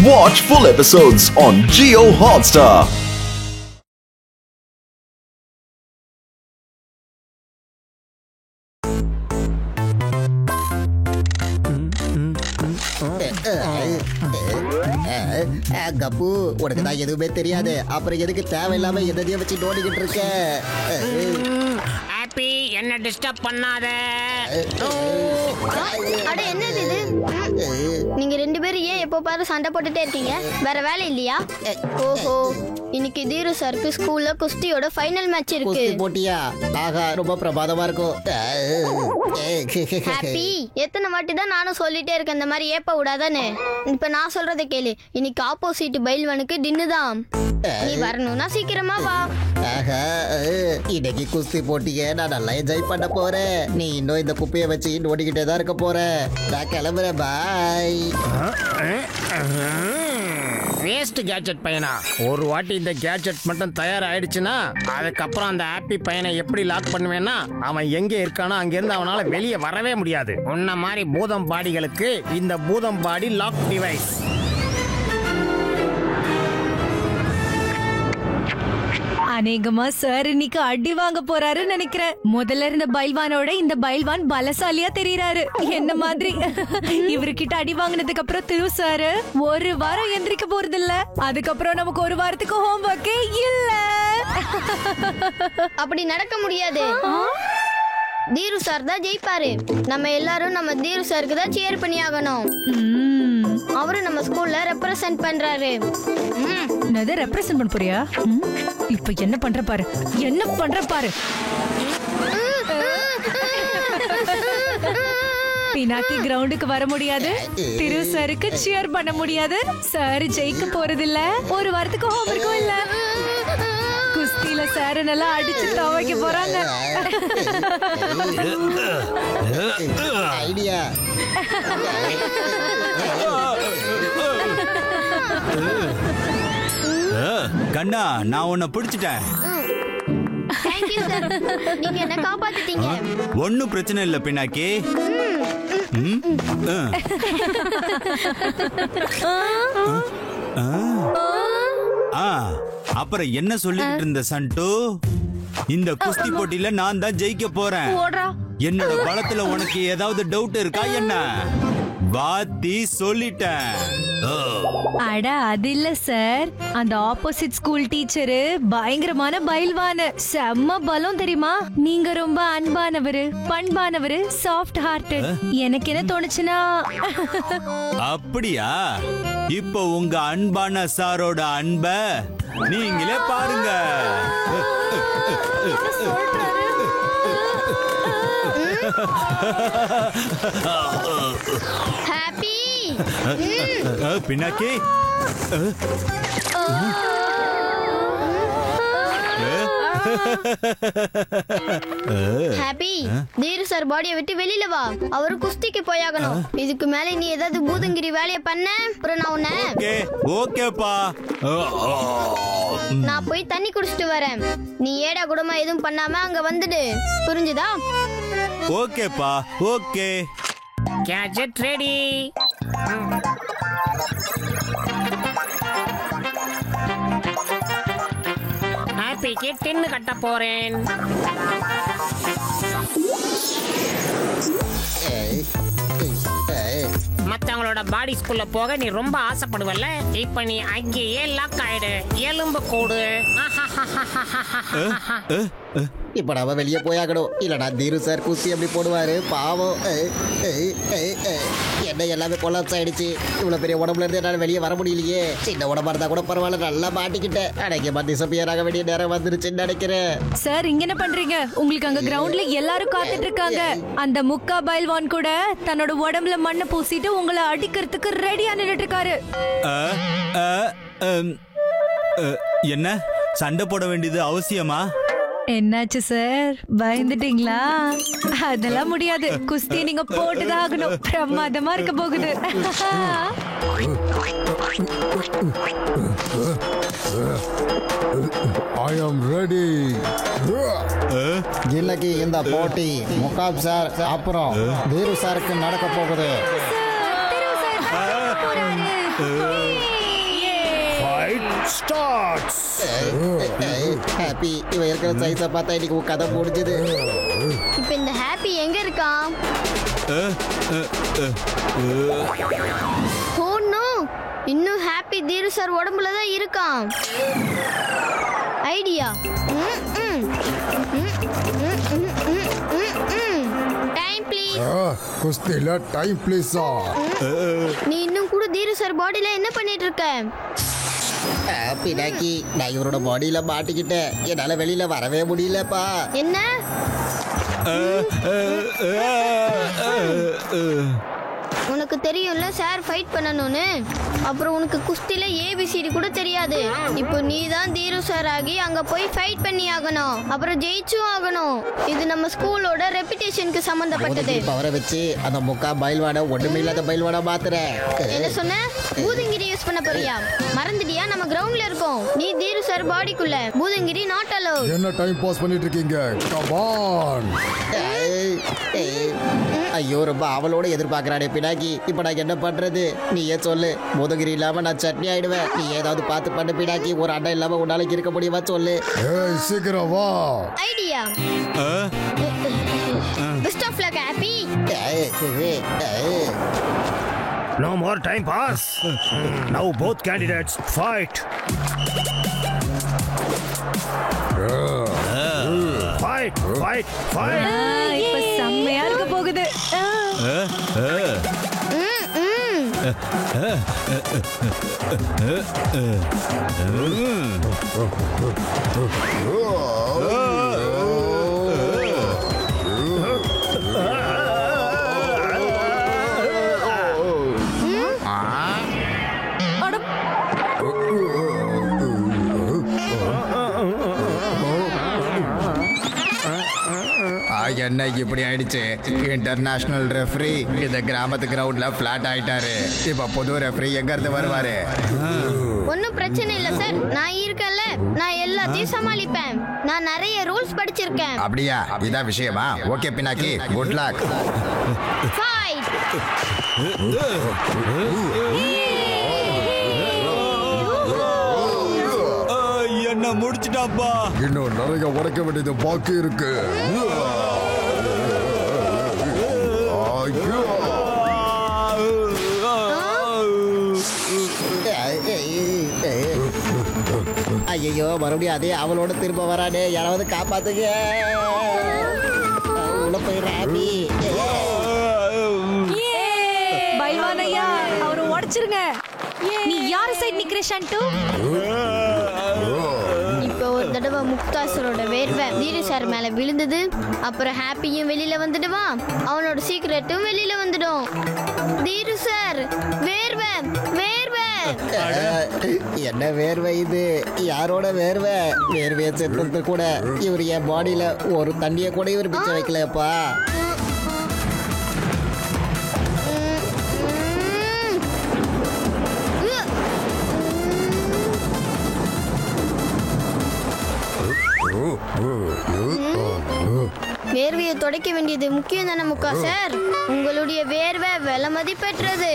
Watch full episodes on Jio Hotstar. Cup உனக்கு தான் எதுவுமே தெரியாது. அப்புறம் எதுக்கு தேவையில்லாம எதையும் வச்சு நோண்டிக்கிட்டு இருக்க? ஹாப்பி என்ன டிஸ்டர்ப் பண்ணாத. அட என்னது இது? நீங்க ரெண்டு பேரும் ஏன் எப்போ பாரு சண்டை போட்டுட்டே இருக்கீங்க? வேற வேலை இல்லையா? ஓஹோ, இன்னைக்கு தீரு சருக்கு ஸ்கூல்ல குஸ்தியோட ஃபைனல் மேட்ச் இருக்கு. குஸ்தி போட்டியா? ஆகா, ரொம்ப பிரமாதமா இருக்கும். ஹாப்பி, எத்தனை வாட்டி தான் நானும் சொல்லிட்டே இருக்கேன் இந்த மாதிரி ஏப்ப விடாதானே. இப்ப நான் சொல்றதை கேளு. இன்னைக்கு ஆப்போசிட் பைல்வானுக்கு டின்னு தான். நீ வரணும்னா சீக்கிரமா வா. ஆஹா, இன்னைக்கு குஸ்தி போட்டிய நான் நல்லா என்ஜாய் பண்ண போறேன். நீ இன்னும் இந்த குப்பையை வச்சு நோண்டிக்கிட்டே தான் இருக்க போற. நான் கிளம்புறேன், பாய். வேஸ்ட் கேட்ஜெட் பையனா, ஒரு வாட்டி இந்த கேட்ஜெட் மட்டும் தயாராயிடுச்சுன்னா அதுக்கப்புறம் அந்த ஹாப்பி பையனை எப்படி லாக் பண்ணுவேன்னா அவன் எங்க இருக்கானோ அங்கிருந்து அவனால வெளியே வரவே முடியாது. உன்ன மாதிரி பூதம் பாடிகளுக்கு இந்த பூதம் பாடி லாக் டிவைஸ். அநேகமா சார் இன்னைக்கு அடி வாங்க போறாருன்னு நினைக்கிறேன். முதல்ல இருந்த பைல்வானோட இந்த பைல்வான் பலசாலியா தெரியறாரு. என்ன மாதிரி இவர்கிட்ட அடி வாங்கினதுக்கு அப்புறம் திரு சார் ஒரு வாரம் எந்திரிக்க போறது இல்ல. அதுக்கப்புறம் நமக்கு ஒரு வாரத்துக்கு ஹோம் ஒர்க்கே இல்ல. அப்படி நடக்க முடியாது. தீரு சார் தான் ஜெயிப்பாரு. நம்ம எல்லாரும் நம்ம தீரு சாருக்கு தான் சேர் பண்ணி ஆகணும். அவரு நம்ம ஸ்கூல்ல ரெப்ரசன்ட் பண்றாரு. என்னது ரெப்ரசன்ட் பண்ண போறியா? இப்ப என்ன பண்ற பாரு, என்ன பண்ற பாரு. பினாக்கி கிரவுண்டுக்கு வர முடியாது. திரு சாருக்கு சியர் பண்ண முடியாது. சார் ஜெயிக்க போறது இல்ல. ஒரு வாரத்துக்கு ஹோம்வொர்க்கும் இல்ல. குஸ்தியில சார் நல்லா அடிச்சு துவைக்க போறாங்க. ஐடியா. கண்ணா, நான் உன்னை பிடிச்சிட்டேன். Thank you sir. நீங்க என்ன காப்பாத்திட்டீங்க. ஒண்ணும் பிரச்சனை இல்ல பினாக்கி. அப்புறம் என்ன சொல்லிட்டு இருந்த சண்டு? இந்த குஸ்தி போட்டியில நான் தான் ஜெயிக்க போறேன். என்னோட பலத்துல உனக்கு ஏதாவது டவுட் இருக்கா என்ன? வாத்தி சொல்லிட்டேன். அட அது இல்ல சார், அந்த ஆப்போசிட் ஸ்கூல் டீச்சரு பயங்கரமான பைல்வான. செம்ம பலம் தெரியுமா? நீங்க ரொம்ப அன்பானவரு, பண்பானவரு, சாஃப்ட் ஹார்ட். எனக்கு என்ன தோணுச்சுன்னா அப்படியா? இப்போ உங்க அன்பான சாரோட அன்ப நீங்களே பாருங்க. Happy Pinaki, happy, Theeru sir பாடியை விட்டு வெளியில வா. அவரு குஸ்திக்கு போயாகணும். இதுக்கு மேல நீ ஏதாவது பூதங்கிரி வேலைய பண்ண அப்புறம் நான் உன்னை. ஓகேப்பா. நான் போய் தண்ணி குடிச்சிட்டு வரேன். நீ ஏடா கூடமா எதுவும் பண்ணாம அங்க வந்துடு. புரிஞ்சுதா? ஓகேப்பா, ஓகே. Gadget ready. ஹாப்பிக்கு டின்னு கட்ட போறேன். மத்தவங்களோட பாடி ஸ்கூல்ல போக நீ ரொம்ப ஆசைப்படுவல்ல. இப்ப நீ அங்கேயே லாக் ஆயிடு. எலும்பு கூடு. இப்ப நாம வெளியே போயாகணும். இல்லனா தீரு சார் குஸ்தி எப்படி போடுவாரு பாவம். என்ன எல்லாமே கொலாப்ஸ் ஆயிடுச்சு. இவ்வளவு பெரிய உடம்புல இருந்து என்னால வெளியே வர முடியலையே. சின்ன உடம்பா இருந்தா கூட பரவாயில்ல, நல்லா மாட்டிக்கிட்டேன். அன்னைக்கு டிசப்பியர் ஆக வேண்டிய நேரம் வந்துருச்சுன்னு நினைக்கிறேன். சார் இங்க என்ன பண்றீங்க? உங்களுக்கு அங்க கிரவுண்ட்ல எல்லாரும் காத்துட்டு இருக்காங்க. அந்த முக்கா பைல்வான் கூட தன்னோட உடம்புல மண்ணை பூசிட்டு உங்களை அடிக்கிறதுக்கு ரெடியா நின்னுட்டு இருக்காரு. என்ன சண்டை போட வேண்டியது அவசியமா? என்னாச்சு சார், பயந்துட்டீங்களா? அதெல்லாம் முடியாது. குஸ்தி நீங்க போட்டுதான் ஆகணும். பிரமாதமா இருக்க போகுது. I am ready. இன்னைக்கு இந்த போட்டி முகாப் சார் அப்புறம் தீரு சாருக்கு நடக்க போகுது. திரு சார் போறாரு. starts. ஹாப்பி இவன் இருக்கிற சைஸை பார்த்தா இன்னைக்கு உன் கதை முடிஞ்சது. இப்ப இந்த ஹாப்பி எங்க இருக்கான்? ஓ நோ, இன்னும் ஹாப்பி தீரு சார் உடம்புல தான் இருக்கான். ஐடியா. Time please. குஸ்தில டைம் ப்ளீஸா? நீ இன்னும் கூட தீரு சார் பாடியில என்ன பண்ணிட்டு இருக்க? பினாக்கி, நான் இவரோட பாடியில மாட்டிக்கிட்டேன். என்னால வெளியில வரவே முடியலப்பா. என்ன? உனக்கு தெரியும்ல சார் ஃபைட் பண்ணணும்னு. அப்புறம் உனக்கு குஸ்தில ஏபிசிடி கூட தெரியாது. இப்போ நீ தான் தீரு சார் ஆகி அங்க போய் ஃபைட் பண்ணி ஆகணும். அப்புறம் ஜெயிச்சும் ஆகணும். இது நம்ம ஸ்கூலோட ரெputation-க்கு சம்பந்தப்பட்டது. பவரை வச்சு அந்த முக்கா பயில்வான ஒண்ணுமே இல்லாத பயில்வான மாத்துறேன். என்ன சொன்ன? பூதங்கிரி யூஸ் பண்ண போறியா? மறந்துட்டியா? நம்ம கிரவுண்ட்ல இருக்கோம். நீ தீரு சார் பாடிக்குள்ள. பூதங்கிரி நாட் அலோட். என்ன டைம் பாஸ் பண்ணிட்டு இருக்கீங்க? Come on. ஐயோ, ரொம்ப அவளோட எதிர்பார்க்கறானே பினாக்கி. இப்ப நான் என்ன பண்றது? நீயே சொல்லு. பூதகிரி இல்லாம நான் சட்னி ஆயிடுவேன். நீ ஏதாவது பார்த்து பண்ணு பினாக்கி. ஒரு அண்ணன் இல்லாம உன்னால இருக்க முடியுமா சொல்லு. ஏய், சீக்கிரம் வா. Idea. Best of luck happy. No more time pass. Now both candidates fight. Fight, fight, fight. இப்ப செம்மையா இருக்க போகுது. என்ன இப்படி ஆயிடுச்சு? இன்டர்நேஷனல் ரெஃப்ரி இந்த கிராமத்து கிரவுண்ட்ல பிளாட் ஆயிட்டாரு. இப்ப புது ரெஃப்ரி எங்க இருந்து வருவாரு? ஒன்னும் பிரச்சனை இல்ல சார், நான் இருக்கேன்ல. நான் எல்லாத்தையும் சமாளிப்பேன். நான் நிறைய ரூல்ஸ் படிச்சிருக்கேன். அப்படியா? இதான் விஷயமா? Okay Pinaki, good luck. Fight. என்ன முடிச்சிட்டாப்பா. இன்னும் நிறைய உடைக்க வேண்டியது பாக்கி இருக்கு. ஐயோ, மறுபடியும் அதே அவளோட திரும்ப வரானே. யாராவது காப்பாத்துங்க. உள்ள போயிடுற ஹாப்பி. பைல்வானையா, அவரை உடைச்சிருங்க. நீ யார் சைடு நிக்கிற ஷாண்டு? இப்போ ஒரு தடவை முக்தாசரோட வேர்வை தீரு சார் மேல விழுந்தது. அப்புறம் ஹாப்பியும் வெளியில வந்துடுவான். அவனோட சீக்ரெட்டும் வெளியில வந்துடும். தீரு சார், வேர்வை வேர்வை. என்ன வேர்வை இது? யாரோட வேர்வை? வேர்வையை சேர்த்து கூட இவர் என் பாடியில ஒரு தண்ணிய கூட இவர் பிச்சை வைக்கலப்பா. வேர்வையை துடைக்க வேண்டியது முக்கியம் தானே முக்கா சார்? உங்களுடைய வேர்வை விலை மதிப்பெற்றது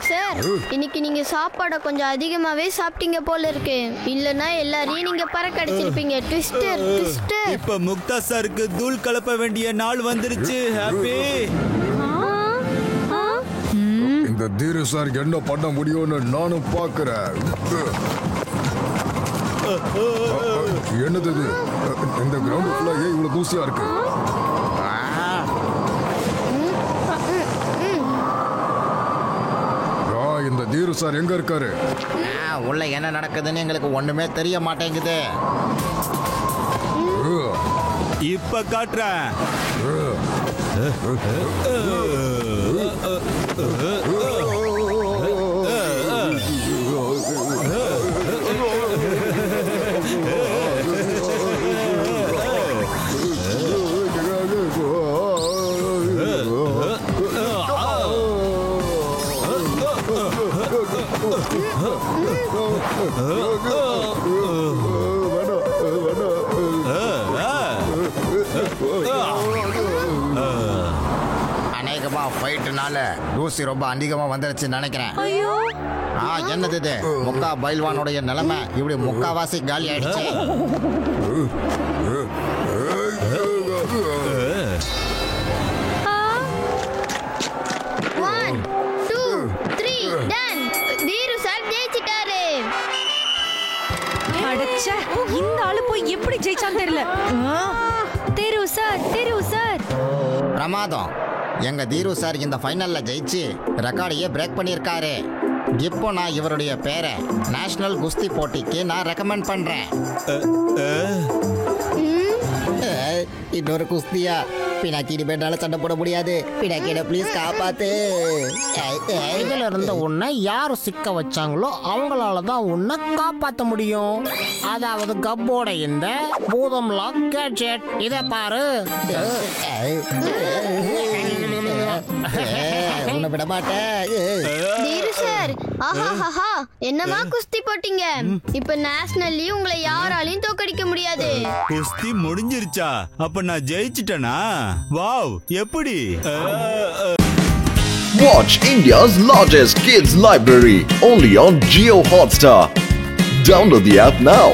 சார். இன்னைக்கு நீங்க சாப்பாடை கொஞ்சம் அதிகமாவே சாப்பிட்டீங்க போல இருக்கு. இல்லனா எல்லாரையும் நீங்க பறக்கடிச்சிருப்பீங்க. Twister twister. இப்ப முக்தா சாருக்கு தூள் கலப்ப வேண்டிய நாள் வந்துருச்சு. ஹாப்பி. இந்த தீரு சார் என்ன பண்ண முடியும்னு நானும் பாக்குறேன். என்னது இது? இந்த கிரவுண்ட் ஃபுல்லா ஏன் இவ்வளவு தூசியா இருக்கு? இந்த தீரு சார் எங்க இருக்காரு? உள்ள என்ன நடக்குதுன்னு எங்களுக்கு ஒண்ணுமே தெரிய மாட்டேங்குது. இப்ப காட்டுறேன். அநேகமா ஃபைட்னால தூசி ரொம்ப அதிகமா வந்துருச்சுன்னு நினைக்கிறேன். ஐயோ என்னது இது? முக்கா பைல்வானுடைய நிலைமை இப்படி முக்காவாசி காலி ஆயிடுச்சு. One, two, three, done. தீரு சார் ஜெயிச்சிட்டாரு. அடச்சே, இந்த ஆளு போய் எப்படி ஜெயிச்சான்னு தெரியல. தெரு சார் பிரமாதம். எங்க தீரு சார் இந்த ஃபைனல்ல ஜெயிச்சு ரெக்கார்டையே பிரேக் பண்ணியிருக்காரு. இப்போ நான் இவருடைய பேரை நேஷனல் குஸ்தி போட்டிக்கு நான் ரெக்கமெண்ட் பண்றேன். இன்னொரு குஸ்தியா? பினாக்கி இனிமேட்டால சண்டை போட முடியாது. பினாக்கிட ப்ளீஸ் காப்பாத்து. இதுல இருந்த உன்னை யாரு சிக்க வச்சாங்களோ அவங்களால தான் உன்னை காப்பாத்த முடியும். அதாவது கப்போட இந்த பூதம் லாக் கேட்ஜெட். இத பாரு. உன்னை விட மாட்டேன். தீரு சார், ஆஹாஹாஹா, என்னமா குஸ்தி போட்டீங்க. இப்ப நேஷனல்லி உங்களை யாராலையும் தோக்கடிக்க முடியாது. குஸ்தி முடிஞ்சிருச்சா? அப்ப நான் ஜெயிச்சிட்டேனா? வாவ், எப்படி? Watch India's largest kids library only on Jio Hotstar. Download the app now.